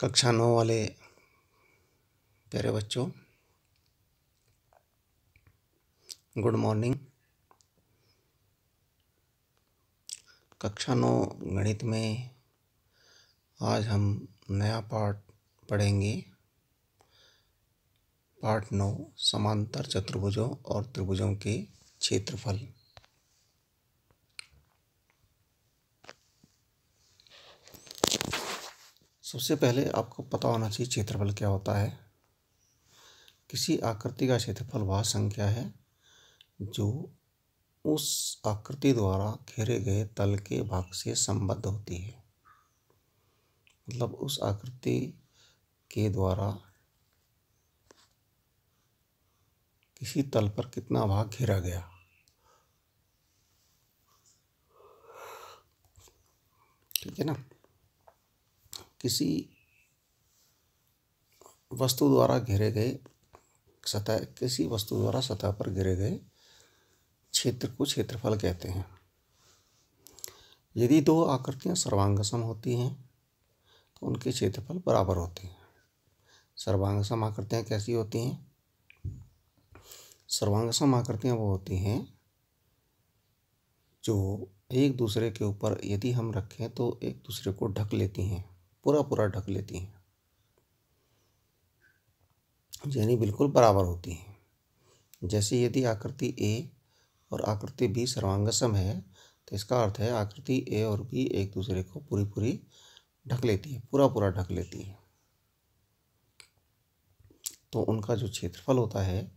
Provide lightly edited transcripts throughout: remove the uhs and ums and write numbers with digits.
कक्षा 9 वाले प्यारे बच्चों, गुड मॉर्निंग। कक्षा 9 गणित में आज हम नया पाठ पढ़ेंगे। पाठ 9 समांतर चतुर्भुजों और त्रिभुजों के क्षेत्रफल। सबसे पहले आपको पता होना चाहिए क्षेत्रफल क्या होता है। किसी आकृति का क्षेत्रफल वह संख्या है जो उस आकृति द्वारा घेरे गए तल के भाग से संबद्ध होती है। मतलब उस आकृति के द्वारा किसी तल पर कितना भाग घेरा गया। ठीक है ना। किसी वस्तु द्वारा सतह पर घेरे गए क्षेत्र को क्षेत्रफल कहते हैं। यदि दो आकृतियां सर्वांगसम होती हैं तो उनके क्षेत्रफल बराबर होते हैं। सर्वांगसम आकृतियां कैसी होती हैं? सर्वांगसम आकृतियां वो होती हैं जो एक दूसरे के ऊपर यदि हम रखें तो एक दूसरे को ढक लेती हैं, पूरा ढक लेती हैं, यानी बिल्कुल बराबर होती हैं। जैसे यदि आकृति ए और आकृति बी सर्वांगसम है तो इसका अर्थ है आकृति ए और बी एक दूसरे को पूरी ढक लेती है, पूरा ढक लेती है। तो उनका जो क्षेत्रफल होता है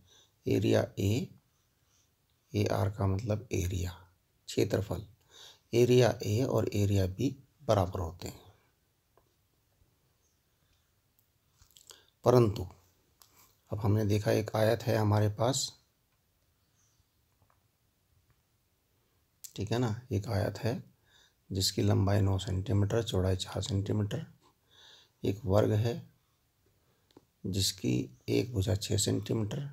एरिया ए आर का मतलब एरिया, क्षेत्रफल, एरिया ए और एरिया बी बराबर होते हैं। परंतु अब हमने देखा एक आयत है हमारे पास, ठीक है ना। एक आयत है जिसकी लंबाई 9 सेंटीमीटर, चौड़ाई 4 सेंटीमीटर। एक वर्ग है जिसकी एक भुजा 6 सेंटीमीटर।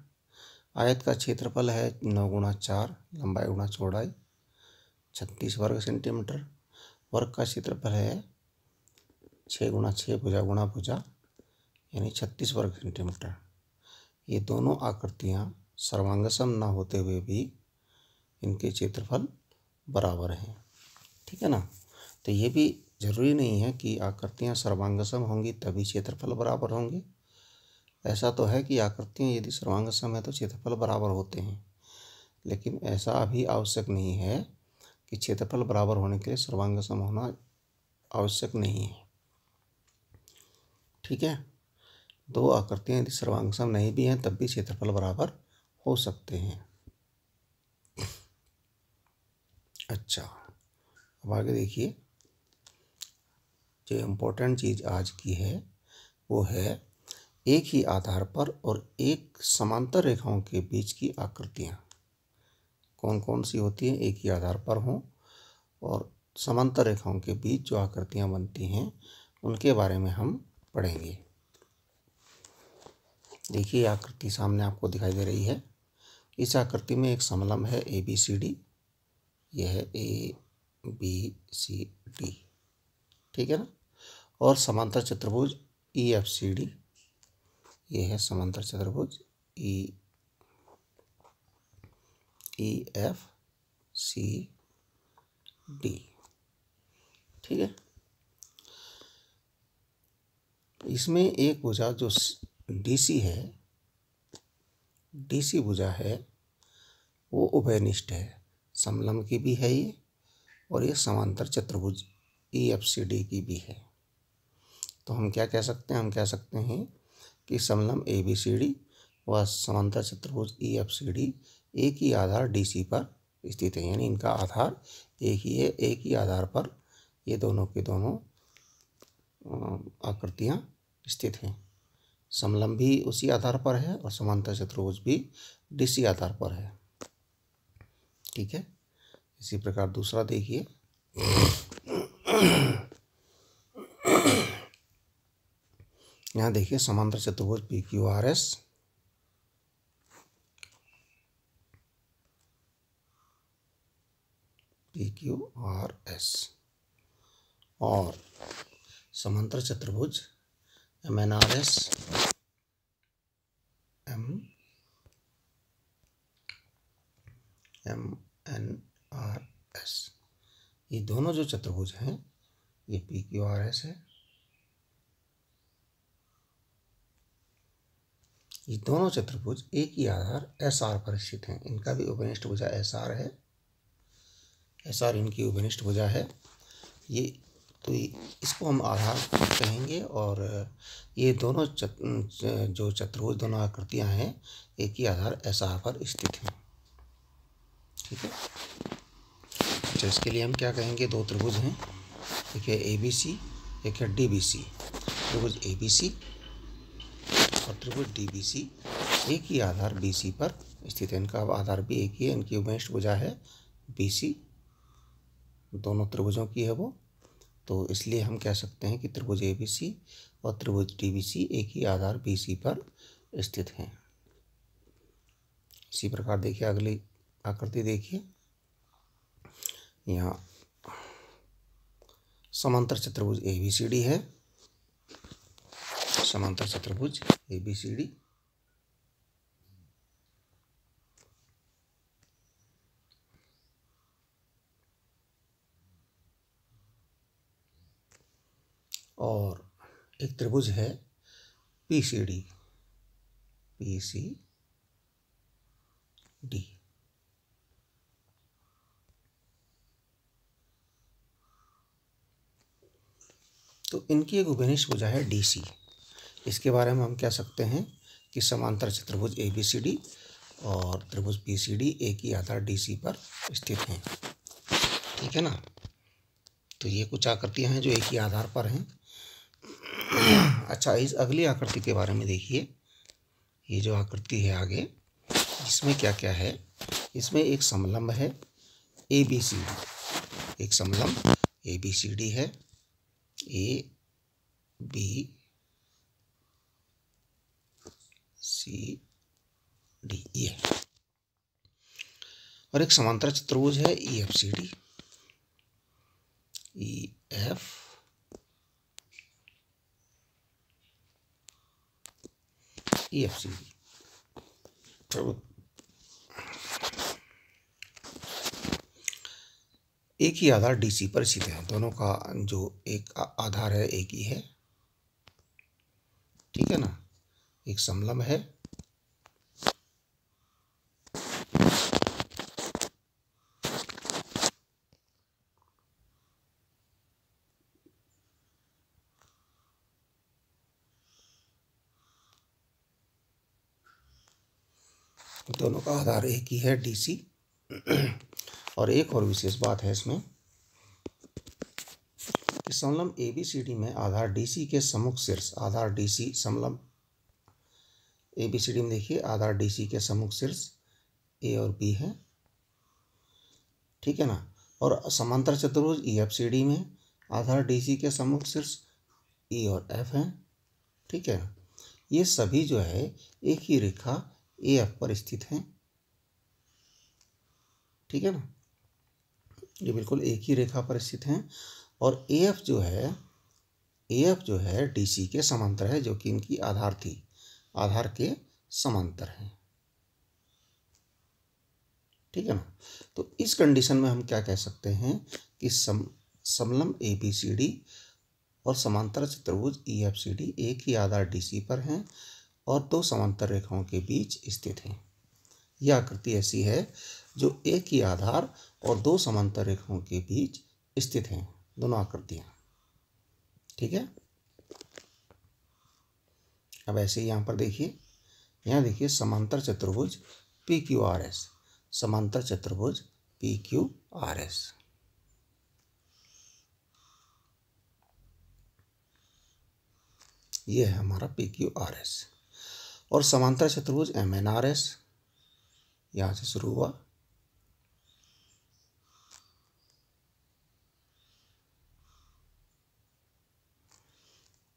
आयत का क्षेत्रफल है 9 गुणा 4, लंबाई गुणा चौड़ाई, 36 वर्ग सेंटीमीटर। वर्ग का क्षेत्रफल है 6 गुणा 6, भुजा गुणा भुजा, यानी 36 वर्ग सेंटीमीटर। ये दोनों आकृतियाँ सर्वांगसम न होते हुए भी इनके क्षेत्रफल बराबर हैं। ठीक है ना। तो ये भी जरूरी नहीं है कि आकृतियाँ सर्वांगसम होंगी तभी क्षेत्रफल बराबर होंगे। ऐसा तो है कि आकृतियाँ यदि सर्वांगसम है तो क्षेत्रफल बराबर होते हैं, लेकिन ऐसा अभी आवश्यक नहीं है कि क्षेत्रफल बराबर होने के लिए सर्वांगसम होना आवश्यक नहीं है। ठीक है। दो आकृतियाँ यदि सर्वांगसम नहीं भी हैं तब भी क्षेत्रफल बराबर हो सकते हैं। अच्छा, अब आगे देखिए। जो इम्पोर्टेंट चीज़ आज की है वो है एक ही आधार पर और एक समांतर रेखाओं के बीच की आकृतियाँ कौन कौन सी होती हैं। एक ही आधार पर हों और समांतर रेखाओं के बीच जो आकृतियाँ बनती हैं उनके बारे में हम पढ़ेंगे। देखिए आकृति सामने आपको दिखाई दे रही है। इस आकृति में एक समलंब है ABCD, यह है ABCD, ठीक है ना। और समांतर चतुर्भुज EFCD, यह है समांतर चतुर्भुज EFCD, ठीक है। इसमें एक भुजा जो DC है, DC भुजा है, वो उभयनिष्ठ है। समलंब की भी है ये और ये समांतर चतुर्भुज EFCD की भी है। तो हम क्या कह सकते हैं? हम कह सकते हैं कि समलंब ABCD व समांतर चतुर्भुज EFCD एक ही आधार DC पर स्थित है, यानी इनका आधार एक ही है। एक ही आधार पर ये दोनों के दोनों आकृतियाँ स्थित हैं। समलंब भी उसी आधार पर है और समांतर चतुर्भुज भी DC आधार पर है। ठीक है। इसी प्रकार दूसरा देखिए। यहाँ देखिए समांतर चतुर्भुज PQRS, और समांतर चतुर्भुज MNRS, MNRS, ये दोनों जो चतुर्भुज हैं ये PQRS है। ये दोनों चतुर्भुज एक ही आधार SR पर स्थित हैं। इनका भी उपनिष्ठ भुजा SR है। SR इनकी उपनिष्ठ भुजा है। ये तो इसको हम आधार कहेंगे। और ये दोनों जो चतुर्भुज दोनों आकृतियां हैं एक ही आधार SR पर स्थित हैं। ठीक है। अच्छा, इसके लिए हम क्या कहेंगे? दो त्रिभुज हैं, एक है ABC, एक है DBC। त्रिभुज ABC और त्रिभुज DBC एक ही आधार BC पर स्थित है। इनका आधार भी एक ही है। इनकी उपनिष्ठ भुजा है BC, दोनों त्रिभुजों की है वो। तो इसलिए हम कह सकते हैं कि त्रिभुज ABC और त्रिभुज DBC एक ही आधार BC पर स्थित हैं। इसी प्रकार देखिए अगली आकृति देखिए। यहाँ समांतर चतुर्भुज ABCD है। समांतर चतुर्भुज ABCD और एक त्रिभुज है PCD। तो इनकी एक उपनिष्ठ भुजा है DC। इसके बारे में हम कह सकते हैं कि समांतर चतुर्भुज ABCD और त्रिभुज PCD एक ही आधार DC पर स्थित हैं। ठीक है ना। तो ये कुछ आकृतियां हैं जो एक ही आधार पर हैं। अच्छा, इस अगली आकृति के बारे में देखिए। ये जो आकृति है आगे, इसमें क्या क्या है? इसमें एक समलंब है ABCD। एक समलंब ABCD है, ABCD ये। और एक समांतर चतुर्भुज है EFCD। EFCD एक ही आधार DC पर स्थित है। दोनों का जो एक आधार है एक ही है। ठीक है ना। एक समलंब है दोनों का आधार एक ही है DC। और एक और विशेष बात है इसमें, समलंब ABCD में आधार DC के सम्मुख शीर्ष, आधार DC समलंब ABCD में देखिए आधार DC के सम्मुख शीर्ष A और B है। ठीक है ना। और समांतर चतुर्भुज EFCD में आधार DC के सम्मुख शीर्ष E और F हैं। ठीक है। ये सभी जो है एक ही रेखा AF पर स्थित हैं। ठीक है ना। ये बिल्कुल एक ही रेखा पर स्थित हैं। और AF जो है DC के समांतर है, जो कि इनकी आधार थी, आधार के समांतर है। ठीक है ना। तो इस कंडीशन में हम क्या कह सकते हैं कि समलंब ABCD और समांतर चतुर्भुज EFCD एक ही आधार DC पर हैं और दो समांतर रेखाओं के बीच स्थित हैं। यह आकृति ऐसी है जो एक ही आधार और दो समांतर रेखाओं के बीच स्थित हैं, दोनों आकृतियां। ठीक है। अब ऐसे ही यहां पर देखिए, यहां देखिए समांतर चतुर्भुज PQRS, समांतर चतुर्भुज PQRS। ये है हमारा PQRS। और समांतर चतुर्भुज MNRS यहां से शुरू हुआ।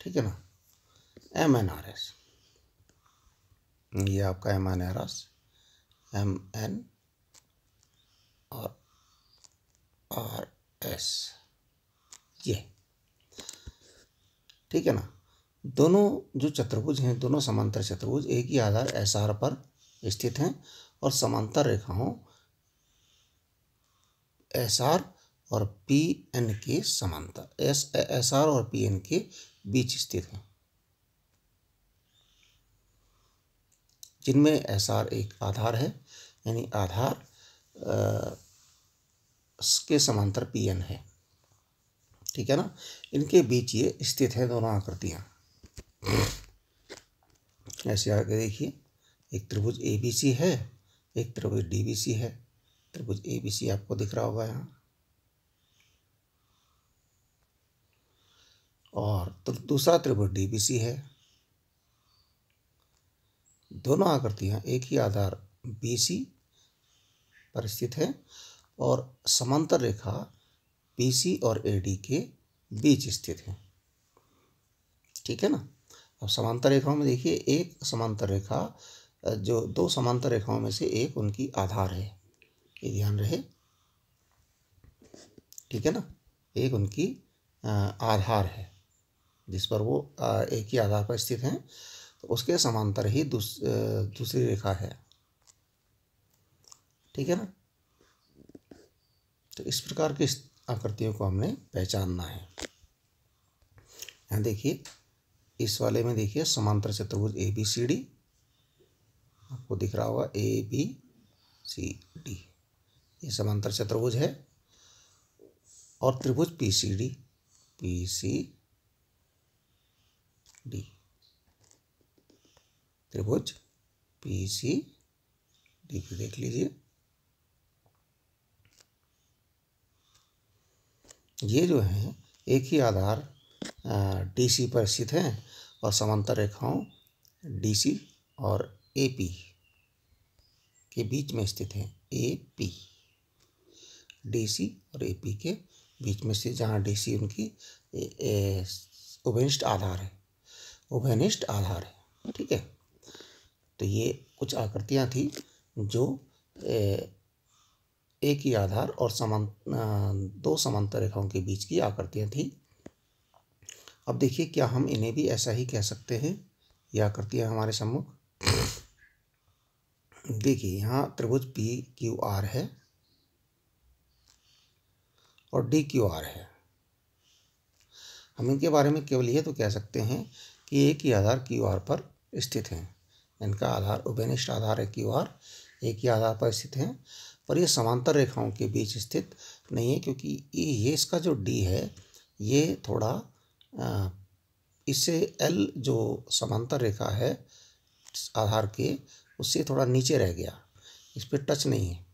ठीक है ना। MNRS, ये आपका MNRS, MN और RS ये। ठीक है ना। दोनों जो चतुर्भुज हैं, दोनों समांतर चतुर्भुज एक ही आधार SR पर स्थित हैं और समांतर रेखाओं SR और PN के समांतर SR और PN के बीच स्थित हैं, जिनमें SR एक आधार है, यानी आधार के समांतर PN है। ठीक है ना। इनके बीच ये स्थित है दोनों आकृतियां। ऐसे आगे देखिए, एक त्रिभुज ABC है, एक त्रिभुज DBC है। त्रिभुज ABC आपको दिख रहा होगा यहाँ, और दूसरा त्रिभुज DBC है। दोनों आकृतियां एक ही आधार BC पर स्थित है और समांतर रेखा BC और AD के बीच स्थित है। ठीक है ना। अब समांतर रेखाओं में देखिए, एक समांतर रेखा, जो दो समांतर रेखाओं में से एक उनकी आधार है, ये ध्यान रहे। ठीक है ना। एक उनकी आधार है जिस पर वो एक ही आधार पर स्थित हैं, तो उसके समांतर ही दूसरी रेखा है। ठीक है ना। तो इस प्रकार की आकृतियों को हमने पहचानना है। यहाँ देखिए, इस वाले में देखिए समांतर चतुर्भुज ABCD आपको दिख रहा होगा, ABCD ये समांतर चतुर्भुज है। और त्रिभुज PCD त्रिभुज PCD भी देख लीजिए। ये जो है एक ही आधार DC पर स्थित हैं और समांतर रेखाओं DC और AP के बीच में स्थित हैं। AP DC और AP के बीच में स्थित, जहाँ DC उनकी उभयनिष्ठ आधार है, उभयनिष्ठ आधार है। ठीक है। तो ये कुछ आकृतियाँ थी जो एक ही आधार और दो समांतर रेखाओं के बीच की आकृतियाँ थी। अब देखिए, क्या हम इन्हें भी ऐसा ही कह सकते हैं? ये आकृतियाँ हमारे सम्मुख देखिए, यहाँ त्रिभुज PQR है और DQR है। हम इनके बारे में केवल ये तो कह सकते हैं कि एक ही आधार QR पर स्थित हैं। इनका आधार उभयनिष्ठ आधार है QR, एक ही आधार पर स्थित हैं, पर ये समांतर रेखाओं के बीच स्थित नहीं है, क्योंकि ये इसका जो D है ये थोड़ा इससे L जो समांतर रेखा है आधार के, उससे थोड़ा नीचे रह गया, इस पर टच नहीं है।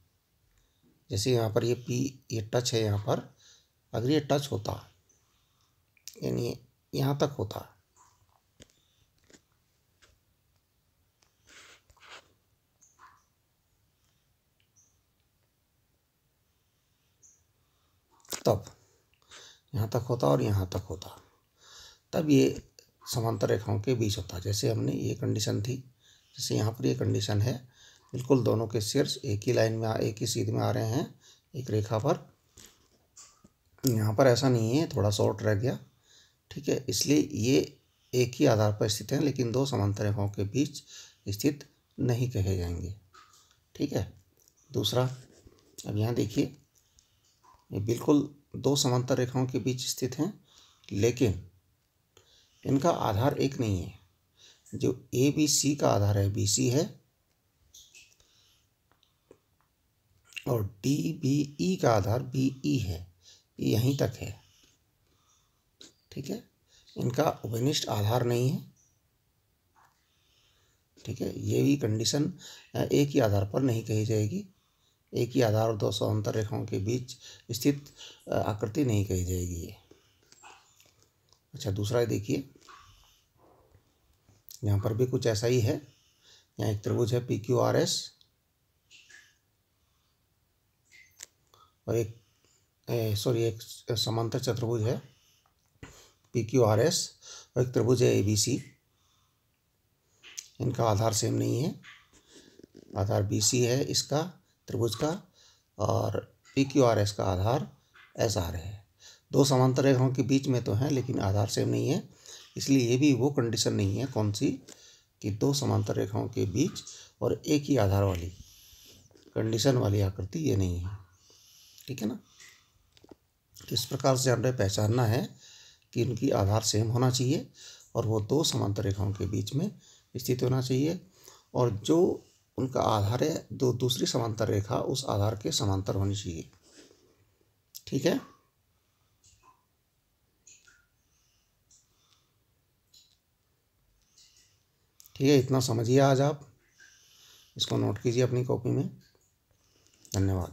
जैसे यहाँ पर ये P ये टच है, यहाँ पर अगर ये टच होता, यानी यहाँ तक होता, तब यहाँ तक होता और यहाँ तक होता, तब ये समांतर रेखाओं के बीच होता। जैसे हमने ये कंडीशन थी, जैसे यहाँ पर ये कंडीशन है, बिल्कुल दोनों के शीर्ष एक ही लाइन में एक ही सीध में आ रहे हैं एक रेखा पर। यहाँ पर ऐसा नहीं है, थोड़ा शॉर्ट रह गया। ठीक है। इसलिए ये एक ही आधार पर स्थित हैं, लेकिन दो समांतर रेखाओं के बीच स्थित नहीं कहे जाएंगे। ठीक है। दूसरा, अब यहाँ देखिए, ये बिल्कुल दो समांतर रेखाओं के बीच स्थित हैं, लेकिन इनका आधार एक नहीं है। जो ABC का आधार है BC है, और DBE का आधार BE है, यहीं तक है। ठीक है। इनका उभयनिष्ठ आधार नहीं है। ठीक है। ये भी कंडीशन एक ही आधार पर नहीं कही जाएगी। एक ही आधार और दो समांतर रेखाओं के बीच स्थित आकृति नहीं कही जाएगी ये। अच्छा, दूसरा देखिए, यहाँ पर भी कुछ ऐसा ही है। यहाँ एक त्रिभुज है PQRS और एक समांतर चतुर्भुज है PQRS और एक त्रिभुज है ABC। इनका आधार सेम नहीं है। आधार BC है इसका त्रिभुज का, और PQRS का आधार SR है। दो समांतर रेखाओं के बीच में तो हैं, लेकिन आधार सेम नहीं है। इसलिए ये भी वो कंडीशन नहीं है कौन सी, कि दो समांतर रेखाओं के बीच और एक ही आधार वाली कंडीशन वाली आकृति ये नहीं है। ठीक है ना। इस प्रकार से हमें पहचानना है कि उनकी आधार सेम होना चाहिए और वो दो समांतर रेखाओं के बीच में स्थित होना चाहिए, और जो उनका आधार है दो दूसरी समांतर रेखा उस आधार के समांतर होनी चाहिए। ठीक है। ठीक है, इतना समझिए आज आप। इसको नोट कीजिए अपनी कॉपी में। धन्यवाद।